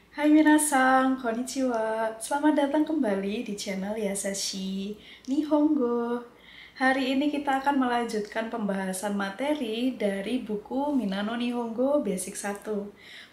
Hai minasang, konnichiwa. Selamat datang kembali di channel Yasashi Nihongo. Hari ini kita akan melanjutkan pembahasan materi dari buku Minano Nihongo Basic 1.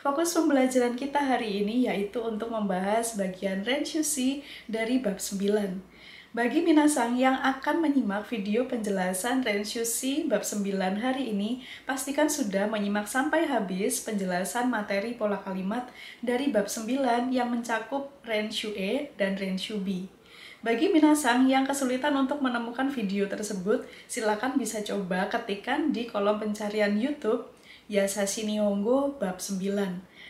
Fokus pembelajaran kita hari ini yaitu untuk membahas bagian Renshushi dari bab 9. Bagi minasang yang akan menyimak video penjelasan Renshushi bab 9 hari ini, pastikan sudah menyimak sampai habis penjelasan materi pola kalimat dari bab 9 yang mencakup Renshu E dan Renshu B. Bagi minasang yang kesulitan untuk menemukan video tersebut, silakan bisa coba ketikkan di kolom pencarian YouTube Yasashi Nihongo bab 9.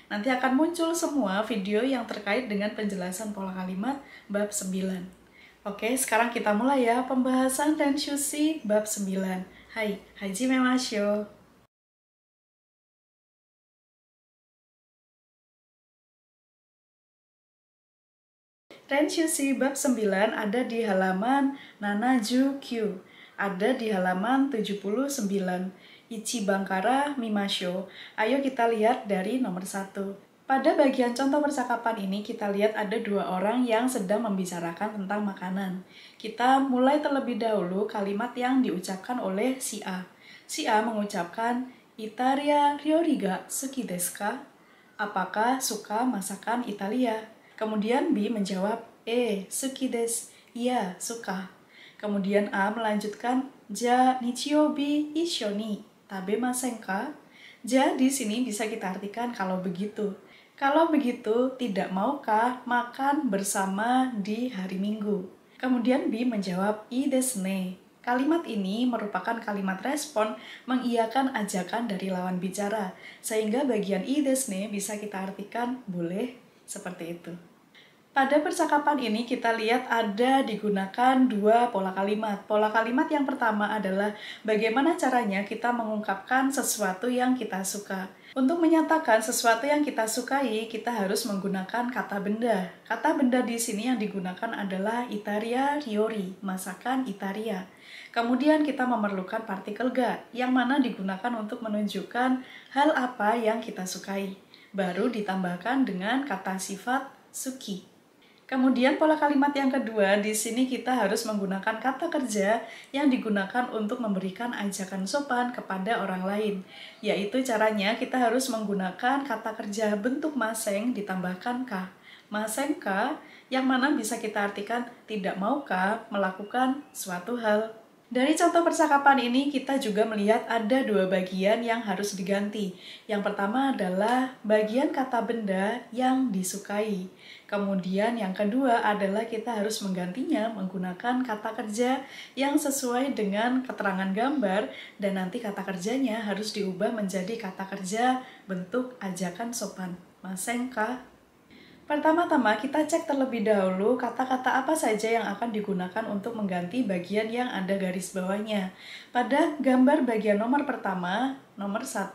Nanti akan muncul semua video yang terkait dengan penjelasan pola kalimat bab 9. Oke, sekarang kita mulai ya pembahasan Renshushi bab 9. Hai, hajime mashou. Renshushi bab 9 ada di halaman 79, ada di halaman 79. Ichibankara mimashou. Ayo kita lihat dari nomor 1. Pada bagian contoh percakapan ini kita lihat ada dua orang yang sedang membicarakan tentang makanan. Kita mulai terlebih dahulu kalimat yang diucapkan oleh si A. Si A mengucapkan, Italia ryori ga suki desu ka? Apakah suka masakan Italia? Kemudian B menjawab, suki desu. Iya, suka. Kemudian A melanjutkan, ja nichiyoubi issho ni tabemasen ka? Ja di sini bisa kita artikan kalau begitu. Kalau begitu, tidak maukah makan bersama di hari Minggu? Kemudian B menjawab, ii desu ne. Kalimat ini merupakan kalimat respon mengiyakan ajakan dari lawan bicara, sehingga bagian ii desu ne bisa kita artikan boleh, seperti itu. Pada percakapan ini kita lihat ada digunakan dua pola kalimat. Pola kalimat yang pertama adalah bagaimana caranya kita mengungkapkan sesuatu yang kita suka. Untuk menyatakan sesuatu yang kita sukai, kita harus menggunakan kata benda. Kata benda di sini yang digunakan adalah Italia ryori, masakan Italia. Kemudian kita memerlukan partikel ga, yang mana digunakan untuk menunjukkan hal apa yang kita sukai. Baru ditambahkan dengan kata sifat suki. Kemudian pola kalimat yang kedua, di sini kita harus menggunakan kata kerja yang digunakan untuk memberikan ajakan sopan kepada orang lain. Yaitu caranya kita harus menggunakan kata kerja bentuk maseng ditambahkan ka. Maseng ka yang mana bisa kita artikan tidak maukah melakukan suatu hal. Dari contoh percakapan ini kita juga melihat ada dua bagian yang harus diganti. Yang pertama adalah bagian kata benda yang disukai. Kemudian yang kedua adalah kita harus menggantinya menggunakan kata kerja yang sesuai dengan keterangan gambar dan nanti kata kerjanya harus diubah menjadi kata kerja bentuk ajakan sopan. Maseng ka? Pertama-tama kita cek terlebih dahulu kata-kata apa saja yang akan digunakan untuk mengganti bagian yang ada garis bawahnya. Pada gambar bagian nomor pertama, nomor 1,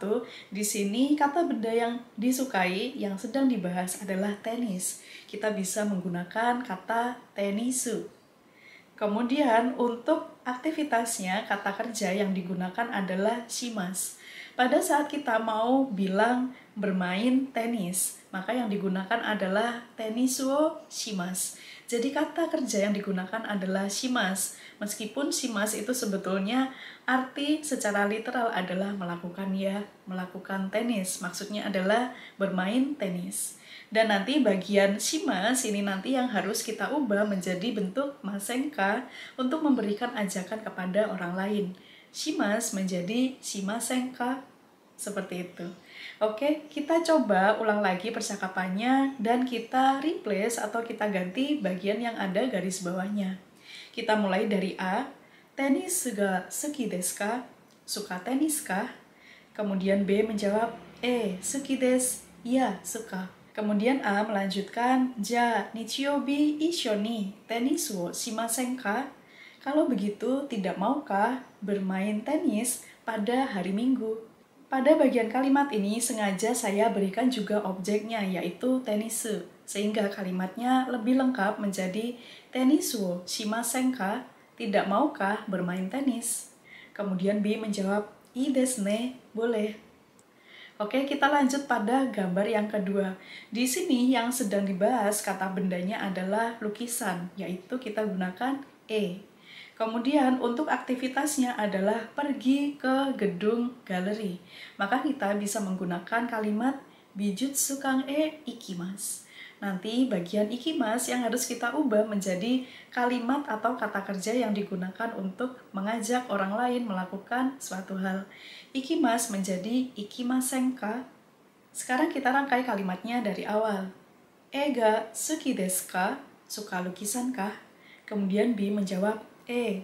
di sini kata benda yang disukai yang sedang dibahas adalah tenis. Kita bisa menggunakan kata tenisu. Kemudian untuk aktivitasnya kata kerja yang digunakan adalah shimasu. Pada saat kita mau bilang bermain tenis, maka yang digunakan adalah tenis wo shimasu. Jadi kata kerja yang digunakan adalah shimasu. Meskipun shimasu itu sebetulnya arti secara literal adalah melakukan tenis. Maksudnya adalah bermain tenis. Dan nanti bagian shimasu ini nanti yang harus kita ubah menjadi bentuk masenka untuk memberikan ajakan kepada orang lain. Shimasu menjadi shimasenka, seperti itu. Oke, kita coba ulang lagi percakapannya dan kita replace atau kita ganti bagian yang ada garis bawahnya. Kita mulai dari A. Tenis ga suki desu ka? Suka tenis kah? Kemudian B menjawab, suki desu. Iya, suka. Kemudian A melanjutkan, ja nichiyoubi issho ni tenis wo shimasen ka? Kalau begitu, tidak maukah bermain tenis pada hari Minggu? Pada bagian kalimat ini sengaja saya berikan juga objeknya yaitu tenisu, sehingga kalimatnya lebih lengkap menjadi tenis wo shimasen ka? Tidak maukah bermain tenis? Kemudian B menjawab, ii desu ne, boleh. Oke, kita lanjut pada gambar yang kedua. Di sini yang sedang dibahas kata bendanya adalah lukisan, yaitu kita gunakan e. Kemudian untuk aktivitasnya adalah pergi ke gedung galeri. Maka kita bisa menggunakan kalimat bijutsu kang e ikimasu. Nanti bagian ikimasu yang harus kita ubah menjadi kalimat atau kata kerja yang digunakan untuk mengajak orang lain melakukan suatu hal. Ikimasu menjadi ikimasen ka? Sekarang kita rangkai kalimatnya dari awal. E ga suki desu ka? Suka lukisan kah? Kemudian B menjawab,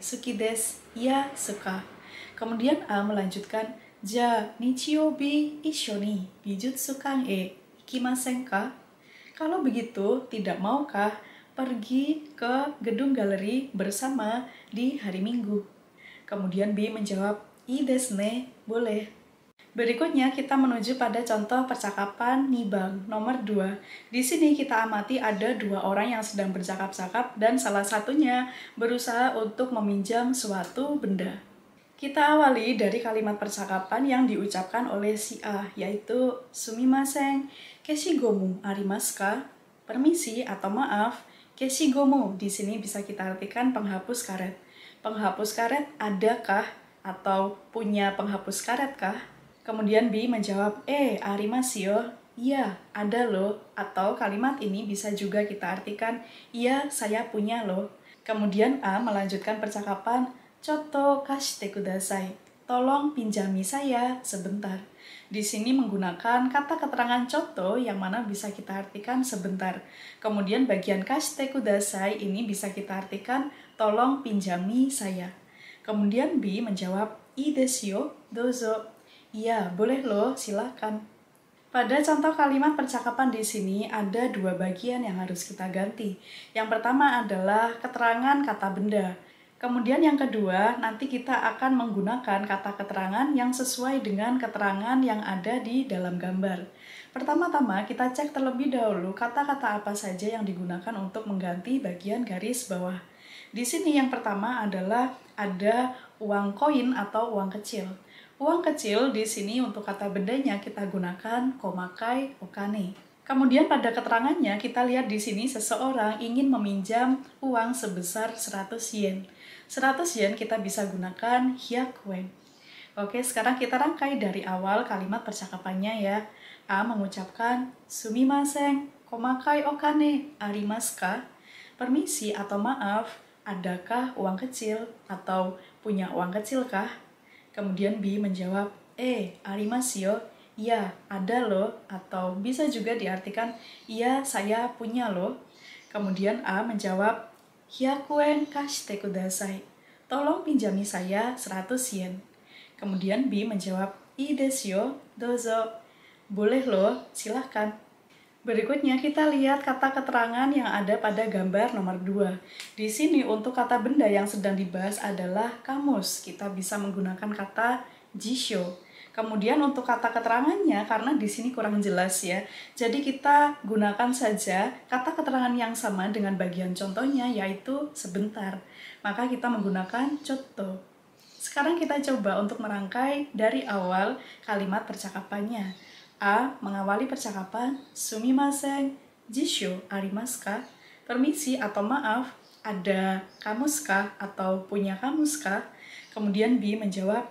suki desu, ya suka. Kemudian A melanjutkan, ja nichiyoubi issho ni bijutsu kang e ikimasen ka? Kalau begitu, tidak maukah pergi ke gedung galeri bersama di hari Minggu? Kemudian B menjawab, ii desu ne, boleh. Berikutnya kita menuju pada contoh percakapan nibang nomor 2. Di sini kita amati ada dua orang yang sedang bercakap-cakap dan salah satunya berusaha untuk meminjam suatu benda. Kita awali dari kalimat percakapan yang diucapkan oleh si A, yaitu sumimasen, keshigomu arimasu ka? Permisi atau maaf, keshigomu di sini bisa kita artikan penghapus karet. Penghapus karet adakah? Atau punya penghapus karet kah? Kemudian B menjawab, arimasu yo. Iya, ada loh. Atau kalimat ini bisa juga kita artikan, iya, saya punya loh. Kemudian A melanjutkan percakapan, chotto kashite kudasai. Tolong pinjami saya sebentar. Di sini menggunakan kata keterangan chotto yang mana bisa kita artikan sebentar. Kemudian bagian kashite kudasai ini bisa kita artikan, tolong pinjami saya. Kemudian B menjawab, ii desu yo, dozo. Iya, boleh loh, silakan. Pada contoh kalimat percakapan di sini ada dua bagian yang harus kita ganti. Yang pertama adalah keterangan kata benda. Kemudian yang kedua, nanti kita akan menggunakan kata keterangan yang sesuai dengan keterangan yang ada di dalam gambar. Pertama-tama kita cek terlebih dahulu kata-kata apa saja yang digunakan untuk mengganti bagian garis bawah. Di sini yang pertama adalah ada uang koin atau uang kecil. Uang kecil di sini untuk kata bendanya kita gunakan komakai okane. Kemudian pada keterangannya kita lihat di sini seseorang ingin meminjam uang sebesar 100 yen. 100 yen kita bisa gunakan hyakuen. Oke, sekarang kita rangkai dari awal kalimat percakapannya ya. A mengucapkan sumimasen, komakai okane arimasu ka? Permisi atau maaf, adakah uang kecil atau punya uang kecil kah? Kemudian B menjawab, arimasu yo. Iya, ada loh. Atau bisa juga diartikan, iya, saya punya loh. Kemudian A menjawab, hyakuen kashite kudasai. Tolong pinjami saya 100 yen. Kemudian B menjawab, ii desu yo, dozo. Boleh loh, silahkan. Berikutnya kita lihat kata keterangan yang ada pada gambar nomor 2. Di sini untuk kata benda yang sedang dibahas adalah kamus. Kita bisa menggunakan kata jisho. Kemudian untuk kata keterangannya, karena di sini kurang jelas ya, jadi kita gunakan saja kata keterangan yang sama dengan bagian contohnya, yaitu sebentar. Maka kita menggunakan chotto. Sekarang kita coba untuk merangkai dari awal kalimat percakapannya. A mengawali percakapan, sumimasen, jisho arimasu ka? Permisi atau maaf, ada kamus kah atau punya kamus kah? Kemudian B menjawab,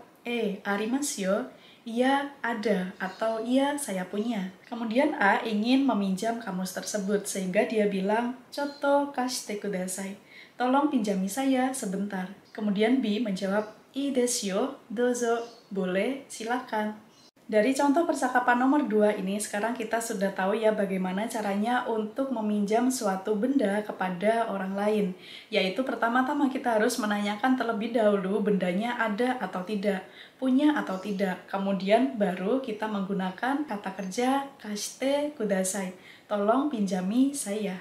arimasu yo. Iya, ada atau iya, saya punya. Kemudian A ingin meminjam kamus tersebut sehingga dia bilang, chotto kashite kudasai. Tolong pinjami saya sebentar. Kemudian B menjawab, ii desu yo, dozo. Boleh, silakan. Dari contoh percakapan nomor 2 ini, sekarang kita sudah tahu ya bagaimana caranya untuk meminjam suatu benda kepada orang lain. Yaitu pertama-tama kita harus menanyakan terlebih dahulu bendanya ada atau tidak, punya atau tidak. Kemudian baru kita menggunakan kata kerja kashite kudasai, tolong pinjami saya.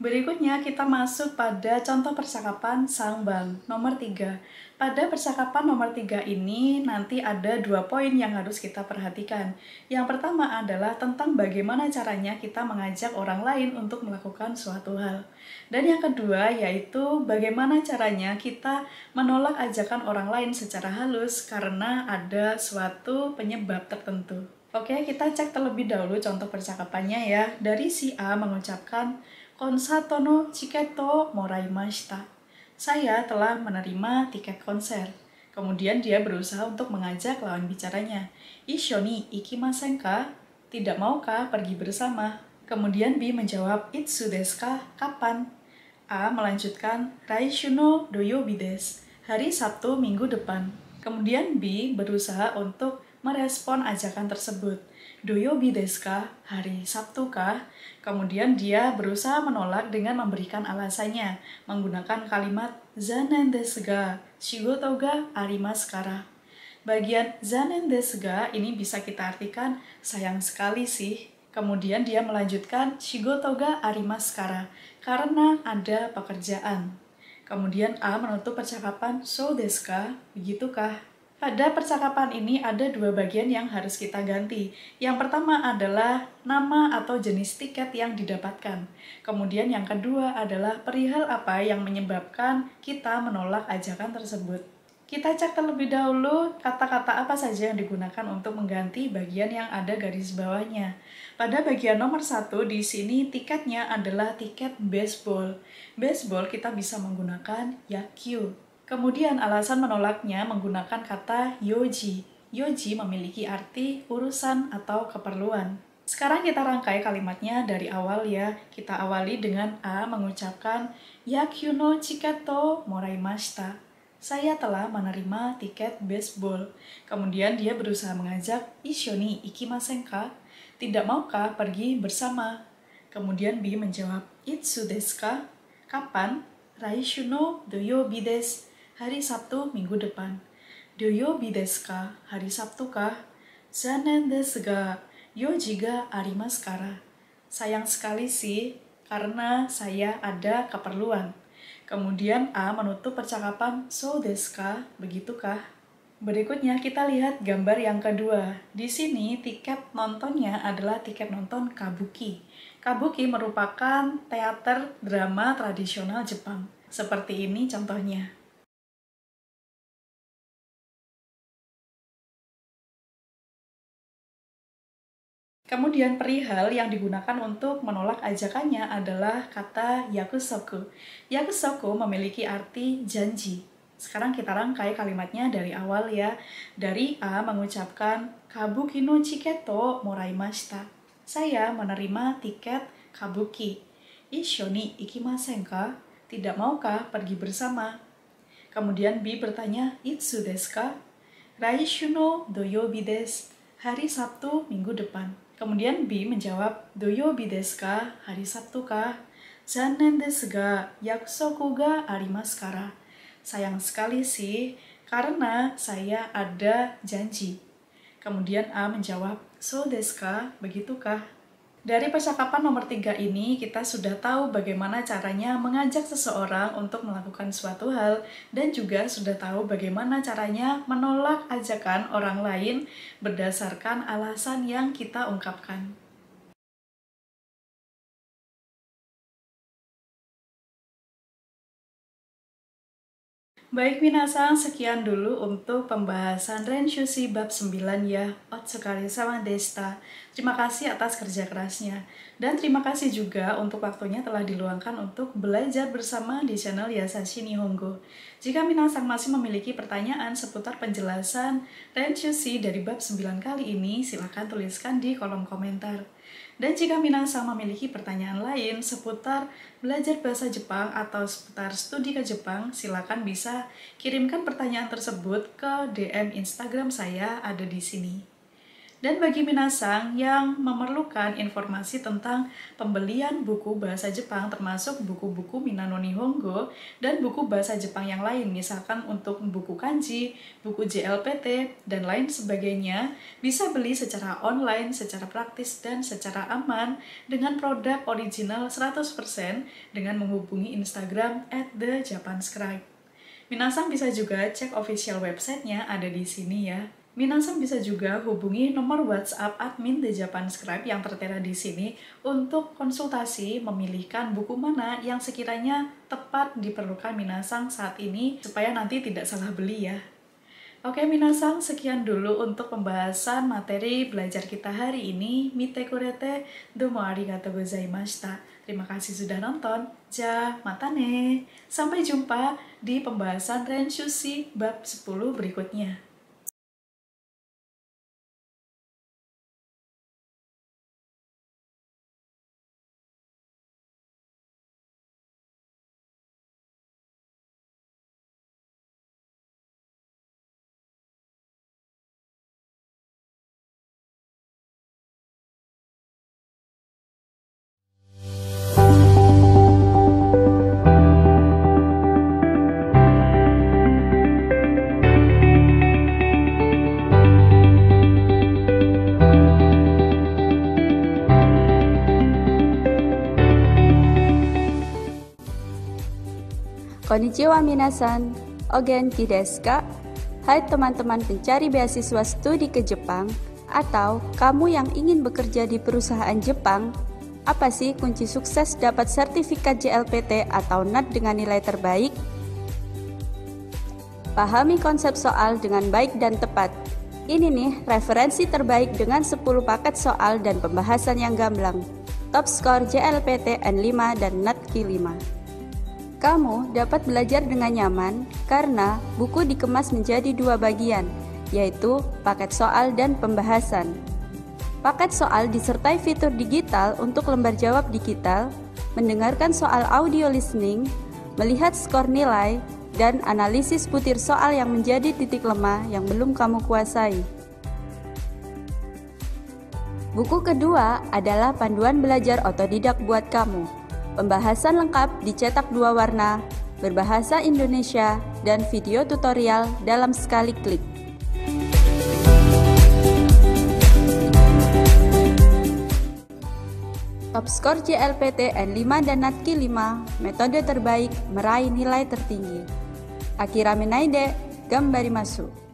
Berikutnya kita masuk pada contoh percakapan sangbang nomor 3. Pada percakapan nomor 3 ini nanti ada 2 poin yang harus kita perhatikan. Yang pertama adalah tentang bagaimana caranya kita mengajak orang lain untuk melakukan suatu hal. Dan yang kedua yaitu bagaimana caranya kita menolak ajakan orang lain secara halus karena ada suatu penyebab tertentu. Oke, kita cek terlebih dahulu contoh percakapannya ya. Dari si A mengucapkan, Konsato no chiketo moraimashita. Saya telah menerima tiket konser. Kemudian dia berusaha untuk mengajak lawan bicaranya. Issho ni ikimasen ka? Tidak maukah pergi bersama? Kemudian B menjawab, Itsu desu ka? Kapan? A melanjutkan, Raishu no doyobi desu. Hari Sabtu minggu depan. Kemudian B berusaha untuk merespon ajakan tersebut. Doyobi desu ka? Hari Sabtu kah? Kemudian dia berusaha menolak dengan memberikan alasannya, menggunakan kalimat zanen desu ga shigoto ga arimasu kara. Bagian zanen desu ga ini bisa kita artikan sayang sekali sih. Kemudian dia melanjutkan shigoto ga arimasu kara, karena ada pekerjaan. Kemudian A menutup percakapan so desu ka? Begitukah? Pada percakapan ini ada dua bagian yang harus kita ganti. Yang pertama adalah nama atau jenis tiket yang didapatkan. Kemudian yang kedua adalah perihal apa yang menyebabkan kita menolak ajakan tersebut. Kita cek terlebih dahulu kata-kata apa saja yang digunakan untuk mengganti bagian yang ada garis bawahnya. Pada bagian nomor 1 di sini tiketnya adalah tiket baseball. Baseball kita bisa menggunakan yakyu. Kemudian alasan menolaknya menggunakan kata yoji. Yoji memiliki arti urusan atau keperluan. Sekarang kita rangkai kalimatnya dari awal ya. Kita awali dengan A mengucapkan yakyu no chiketo moraimashita. Saya telah menerima tiket baseball. Kemudian dia berusaha mengajak, Issho ni ikimasen ka? Tidak maukah pergi bersama? Kemudian B menjawab, Itsu desu ka? Kapan? Raishu no doyobi desu. Hari Sabtu minggu depan. Doyobi desu ka? Hari Sabtu kah? Zanen desu ga yoji ga arimasu kara. Sayang sekali sih, karena saya ada keperluan. Kemudian A menutup percakapan so desu ka? Begitukah? Berikutnya kita lihat gambar yang kedua. Di sini tiket nontonnya adalah tiket nonton kabuki. Kabuki merupakan teater drama tradisional Jepang. Seperti ini contohnya. Kemudian perihal yang digunakan untuk menolak ajakannya adalah kata yakusoku. Yakusoku memiliki arti janji. Sekarang kita rangkai kalimatnya dari awal ya. Dari A mengucapkan kabuki no chiketo moraimashita. Saya menerima tiket kabuki. Issho ni ikimasen ka? Tidak maukah pergi bersama? Kemudian B bertanya, Itsu desu ka? Raishu no doyobi desu. Hari Sabtu minggu depan. Kemudian B menjawab, Doyobi desu ka? Hari Sabtu kah? Zanen desu ga yakusoku ga arimasu kara. Sayang sekali sih, karena saya ada janji. Kemudian A menjawab, so desu ka? Begitukah? Dari percakapan nomor 3 ini, kita sudah tahu bagaimana caranya mengajak seseorang untuk melakukan suatu hal, dan juga sudah tahu bagaimana caranya menolak ajakan orang lain berdasarkan alasan yang kita ungkapkan. Baik minasang, sekian dulu untuk pembahasan Renshushi bab 9 ya. Otsukare sama deshita. Terima kasih atas kerja kerasnya. Dan terima kasih juga untuk waktunya telah diluangkan untuk belajar bersama di channel Yasashi Nihongo. Jika minasang masih memiliki pertanyaan seputar penjelasan Renshushi dari bab 9 kali ini, silakan tuliskan di kolom komentar. Dan jika minasang memiliki pertanyaan lain seputar belajar bahasa Jepang atau seputar studi ke Jepang, silakan bisa kirimkan pertanyaan tersebut ke DM Instagram saya ada di sini. Dan bagi minasang yang memerlukan informasi tentang pembelian buku bahasa Jepang termasuk buku-buku Minano Nihongo dan buku bahasa Jepang yang lain, misalkan untuk buku kanji, buku JLPT, dan lain sebagainya, bisa beli secara online, secara praktis, dan secara aman dengan produk original 100% dengan menghubungi Instagram @thejapanscribe. Minasang bisa juga cek official websitenya ada di sini ya. Minasang bisa juga hubungi nomor WhatsApp admin The Japan Scribe yang tertera di sini untuk konsultasi memilihkan buku mana yang sekiranya tepat diperlukan minasang saat ini supaya nanti tidak salah beli ya. Oke, minasan, sekian dulu untuk pembahasan materi belajar kita hari ini. Mite kurete, domo arigatou gozaimashita. Terima kasih sudah nonton. Ja, matane. Sampai jumpa di pembahasan Renshushi bab 10 berikutnya. Konnichiwa minasan, ogenki desu ka? Hai teman-teman pencari beasiswa studi ke Jepang, atau kamu yang ingin bekerja di perusahaan Jepang, apa sih kunci sukses dapat sertifikat JLPT atau NAT dengan nilai terbaik? Pahami konsep soal dengan baik dan tepat. Ini nih referensi terbaik dengan 10 paket soal dan pembahasan yang gamblang. Top skor JLPT N5 dan NAT Q5. Kamu dapat belajar dengan nyaman karena buku dikemas menjadi 2 bagian, yaitu paket soal dan pembahasan. Paket soal disertai fitur digital untuk lembar jawab digital, mendengarkan soal audio listening, melihat skor nilai, dan analisis butir soal yang menjadi titik lemah yang belum kamu kuasai. Buku kedua adalah panduan belajar otodidak buat kamu. Pembahasan lengkap dicetak 2 warna, berbahasa Indonesia, dan video tutorial dalam sekali klik. Top skor JLPT N5 dan NAT Q5, metode terbaik meraih nilai tertinggi. Akira Menaide, Gambarimasu.